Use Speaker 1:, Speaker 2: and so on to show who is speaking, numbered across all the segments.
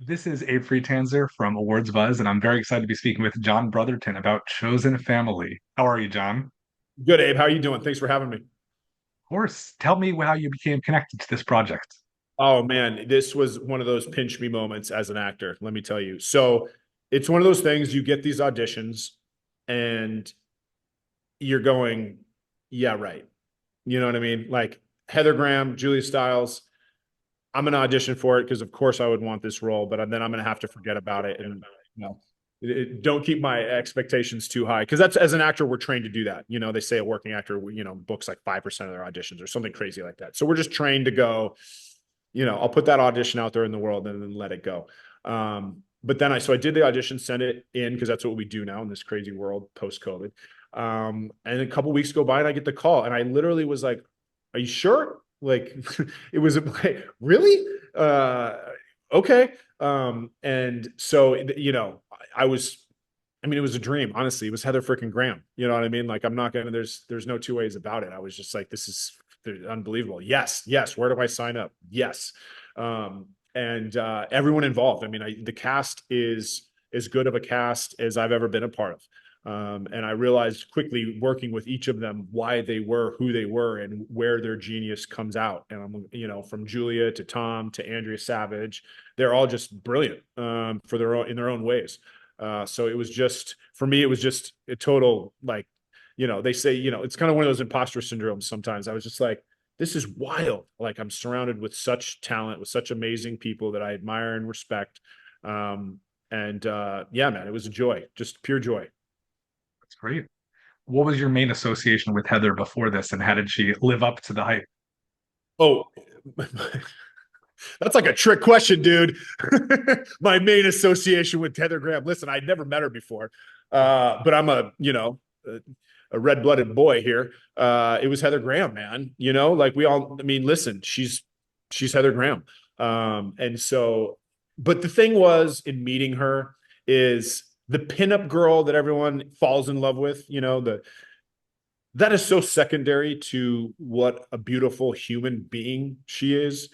Speaker 1: This is Abe Friedtanzer from Awards Buzz, and I'm very excited to be speaking with John Brotherton about Chosen Family. How are you, John?
Speaker 2: Good, Abe. How are you doing? Thanks for having me.
Speaker 1: Of course, tell me how you became connected to this project.
Speaker 2: Oh man, this was one of those pinch me moments as an actor, let me tell you. So it's one of those things you get these auditions and you're going, yeah, right. You know what I mean? Like Heather Graham, Julia Stiles, I'm gonna audition for it because of course I would want this role, but then I'm gonna have to forget about it and you know don't keep my expectations too high because that's as an actor we're trained to do that. They say a working actor books like 5% of their auditions or something crazy like that. So we're just trained to go, I'll put that audition out there in the world and then let it go. But then I did the audition, sent it in because that's what we do now in this crazy world post COVID. And a couple weeks go by and I get the call and I literally was like, "Are you sure?" Like it was like, really? Okay. And so I was. I mean, it was a dream. Honestly, it was Heather freaking Graham. You know what I mean? Like, I'm not gonna. There's no two ways about it. I was just like, this is unbelievable. Yes, yes. Where do I sign up? Yes. And everyone involved. I mean, the cast is as good of a cast as I've ever been a part of. And I realized quickly working with each of them why they were who they were and where their genius comes out. And from Julia to Tom to Andrea Savage, they're all just brilliant for their own in their own ways. So it was just for me, it was just a total like, they say, it's kind of one of those imposter syndromes sometimes. I was just like, this is wild. Like I'm surrounded with such talent, with such amazing people that I admire and respect. Yeah, man, it was a joy, just pure joy.
Speaker 1: That's great. What was your main association with Heather before this, and how did she live up to the hype?
Speaker 2: Oh, that's like a trick question, dude. My main association with Heather Graham. Listen, I'd never met her before, but I'm a red-blooded boy here. It was Heather Graham, man. Like we all. I mean, listen, she's Heather Graham, and so. But the thing was, in meeting her, is the pinup girl that everyone falls in love with. That is so secondary to what a beautiful human being she is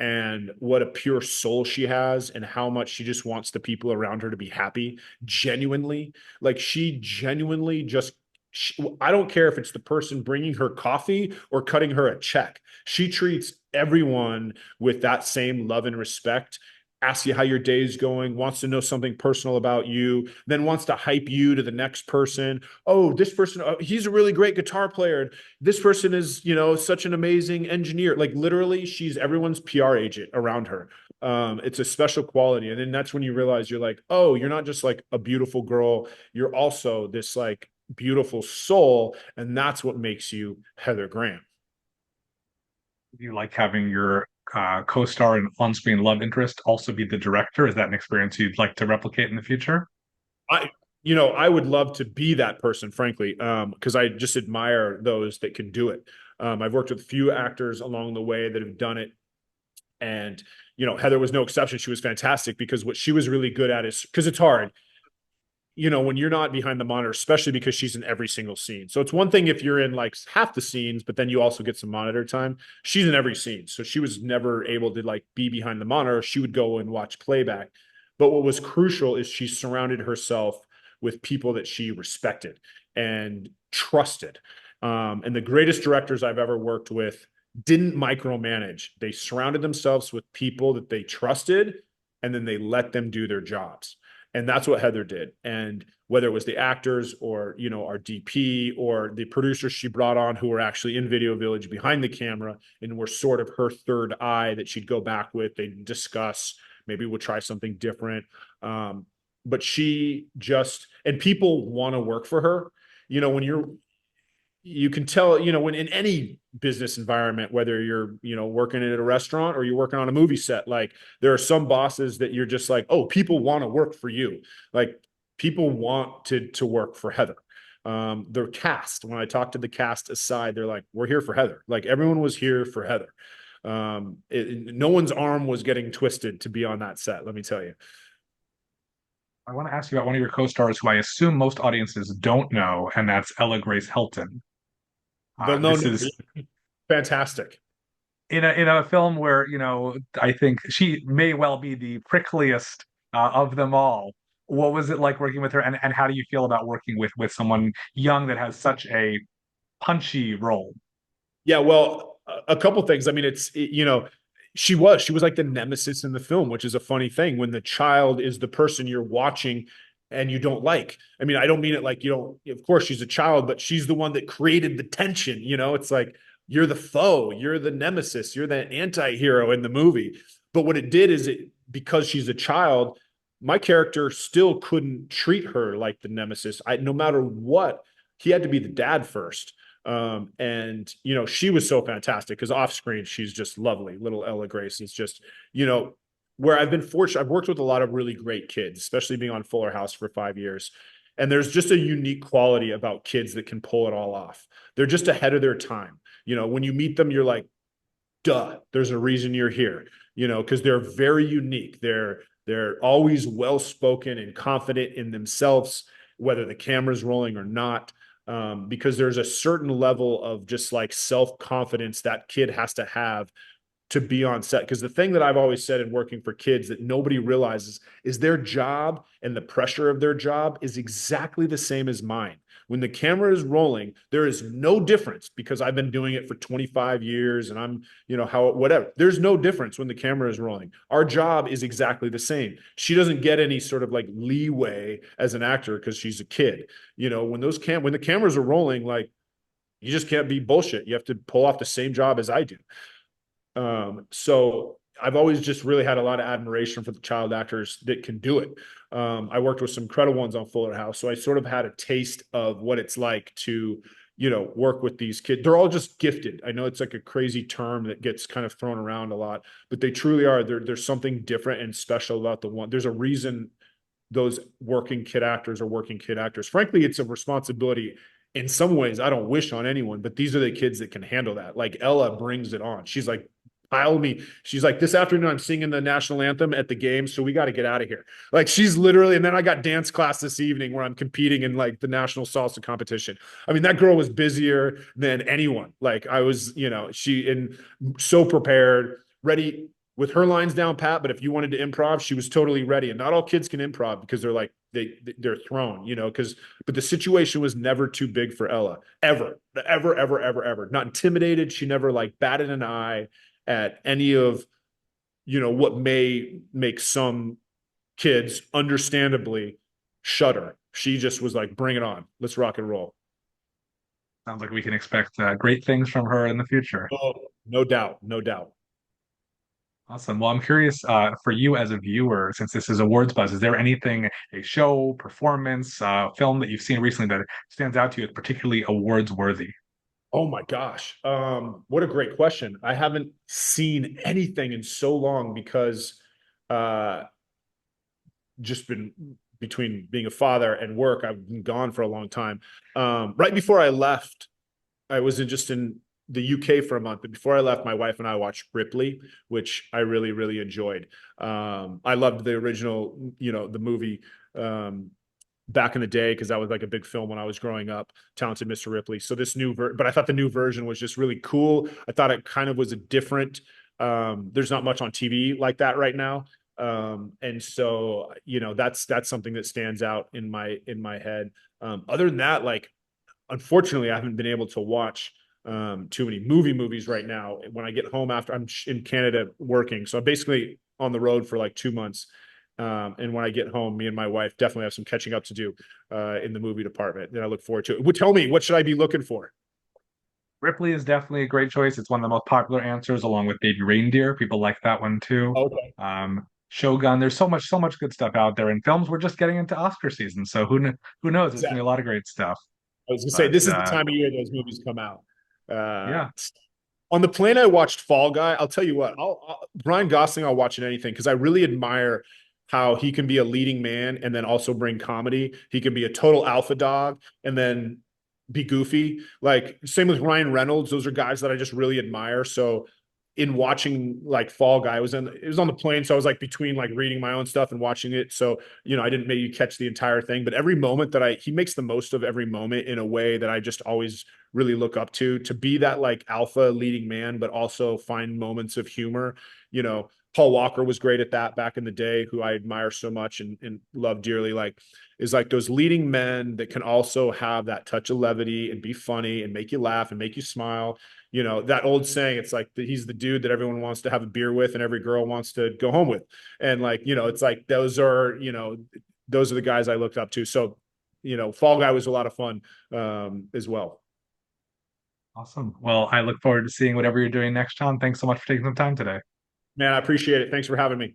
Speaker 2: and what a pure soul she has and how much she just wants the people around her to be happy genuinely. Like she genuinely just I don't care if it's the person bringing her coffee or cutting her a check. She treats everyone with that same love and respect, asks you how your day is going, wants to know something personal about you, then wants to hype you to the next person. Oh, this person, he's a really great guitar player. This person is, such an amazing engineer. Like literally, she's everyone's PR agent around her. It's a special quality. And then that's when you realize you're like, oh, you're not just like a beautiful girl. You're also this like beautiful soul. And that's what makes you Heather Graham.
Speaker 1: Do you like having your co-star and on-screen love interest also be the director? Is that an experience you'd like to replicate in the future?
Speaker 2: I, I would love to be that person, frankly, because I just admire those that can do it. I've worked with a few actors along the way that have done it. And, Heather was no exception. She was fantastic because what she was really good at is because it's hard, when you're not behind the monitor, especially because she's in every single scene. So it's one thing if you're in like half the scenes, but then you also get some monitor time. She's in every scene. So she was never able to like be behind the monitor. She would go and watch playback. But what was crucial is she surrounded herself with people that she respected and trusted. And the greatest directors I've ever worked with didn't micromanage. They surrounded themselves with people that they trusted and then they let them do their jobs. And that's what Heather did. And whether it was the actors or, our DP or the producers she brought on who were actually in Video Village behind the camera and were sort of her third eye that she'd go back with, they'd discuss, maybe we'll try something different. But she just, and people want to work for her. When you can tell, when in any business environment, whether you're, working at a restaurant or you're working on a movie set, like there are some bosses that you're just like, oh, people want to work for you. Like people want to work for Heather. Their cast, when I talked to the cast aside, they're like, we're here for Heather. Like everyone was here for Heather. No one's arm was getting twisted to be on that set. Let me tell you.
Speaker 1: I want to ask you about one of your co-stars who I assume most audiences don't know, and that's Ella Grace Helton.
Speaker 2: They'll know
Speaker 1: This is
Speaker 2: fantastic.
Speaker 1: in a film where, I think she may well be the prickliest of them all. What was it like working with her, and how do you feel about working with someone young that has such a punchy role?
Speaker 2: Yeah, well, a couple things. I mean, she was like the nemesis in the film, which is a funny thing when the child is the person you're watching and you don't like. I mean, I don't mean it like you don't, of course she's a child, but she's the one that created the tension, It's like you're the foe, you're the nemesis, you're the anti-hero in the movie. But what it did is it because she's a child, my character still couldn't treat her like the nemesis. No matter what, he had to be the dad first. And she was so fantastic because off screen she's just lovely. Little Ella Grace is just, you know, where I've been fortunate. I've worked with a lot of really great kids, especially being on Fuller House for 5 years. And there's just a unique quality about kids that can pull it all off. They're just ahead of their time. When you meet them, you're like, duh, there's a reason you're here, because they're very unique. They're always well spoken and confident in themselves, whether the camera's rolling or not. Because there's a certain level of just like self confidence that kid has to have to be on set. Because the thing that I've always said in working for kids that nobody realizes is their job and the pressure of their job is exactly the same as mine. When the camera is rolling, there is no difference because I've been doing it for 25 years and I'm, whatever. There's no difference when the camera is rolling. Our job is exactly the same. She doesn't get any sort of like leeway as an actor because she's a kid. When the cameras are rolling, like you just can't be bullshit. You have to pull off the same job as I do. So I've always just really had a lot of admiration for the child actors that can do it. I worked with some incredible ones on Fuller House, so I sort of had a taste of what it's like to, work with these kids. They're all just gifted. I know it's like a crazy term that gets kind of thrown around a lot, but they truly are. There's something different and special about the one. There's a reason those working kid actors are working kid actors. Frankly, it's a responsibility in some ways I don't wish on anyone, but these are the kids that can handle that. Like Ella brings it on. She's like, pile me. She's like, this afternoon I'm singing the national anthem at the game, so we got to get out of here. Like she's literally, and then I got dance class this evening where I'm competing in like the national salsa competition. I mean, that girl was busier than anyone. Like I was, she and so prepared, ready with her lines down pat. But if you wanted to improv, she was totally ready. And not all kids can improv because they're like they're thrown, but the situation was never too big for Ella, ever, ever, ever, ever, ever. Not intimidated. She never like batted an eye at any of what may make some kids understandably shudder. She just was like, bring it on, let's rock and roll.
Speaker 1: Sounds like we can expect great things from her in the future.
Speaker 2: Oh, no doubt, no doubt.
Speaker 1: Awesome. Well, I'm curious, for you as a viewer, since this is Awards Buzz, is there anything, a show, performance, film that you've seen recently that stands out to you as particularly awards worthy?
Speaker 2: Oh my gosh. What a great question. I haven't seen anything in so long because uh just been between being a father and work, I've been gone for a long time. Right before I left, I was just in the UK for a month, but before I left, my wife and I watched Ripley, which I really, really enjoyed. I loved the original, the movie back in the day because that was like a big film when I was growing up, Talented Mr. Ripley. So this but I thought the new version was just really cool. I thought it kind of was a different. There's not much on TV like that right now. And so that's something that stands out in my head. Other than that, like unfortunately, I haven't been able to watch too many movies right now. When I get home after I'm in Canada working, so I'm basically on the road for like 2 months. And when I get home, me and my wife definitely have some catching up to do in the movie department that I look forward to. Well, tell me, what should I be looking for?
Speaker 1: Ripley is definitely a great choice. It's one of the most popular answers, along with Baby Reindeer. People like that one too.
Speaker 2: Okay.
Speaker 1: Shogun. There's so much good stuff out there in films. We're just getting into Oscar season, so who knows? There's gonna be a
Speaker 2: Exactly.
Speaker 1: lot of great stuff.
Speaker 2: I was gonna say
Speaker 1: But
Speaker 2: this is the time of year those movies come out.
Speaker 1: yeah,
Speaker 2: On the plane, I watched Fall Guy. I'll tell you what, Ryan Gosling, I'll watch in anything because I really admire how he can be a leading man and then also bring comedy. He can be a total alpha dog and then be goofy. Like same with Ryan Reynolds. Those are guys that I just really admire. So in watching like Fall Guy, it was on the plane, so I was like between like reading my own stuff and watching it. So, I didn't maybe catch the entire thing, but every moment he makes the most of every moment in a way that I just always really look up to be that like alpha leading man, but also find moments of humor. Paul Walker was great at that back in the day, who I admire so much and love dearly. Like, is like those leading men that can also have that touch of levity and be funny and make you laugh and make you smile. That old saying, it's like he's the dude that everyone wants to have a beer with and every girl wants to go home with. And like, it's like those are the guys I looked up to. So, Fall Guy was a lot of fun as well.
Speaker 1: Awesome. Well, I look forward to seeing whatever you're doing next, John. Thanks so much for taking the time today.
Speaker 2: Man, I appreciate it. Thanks for having me.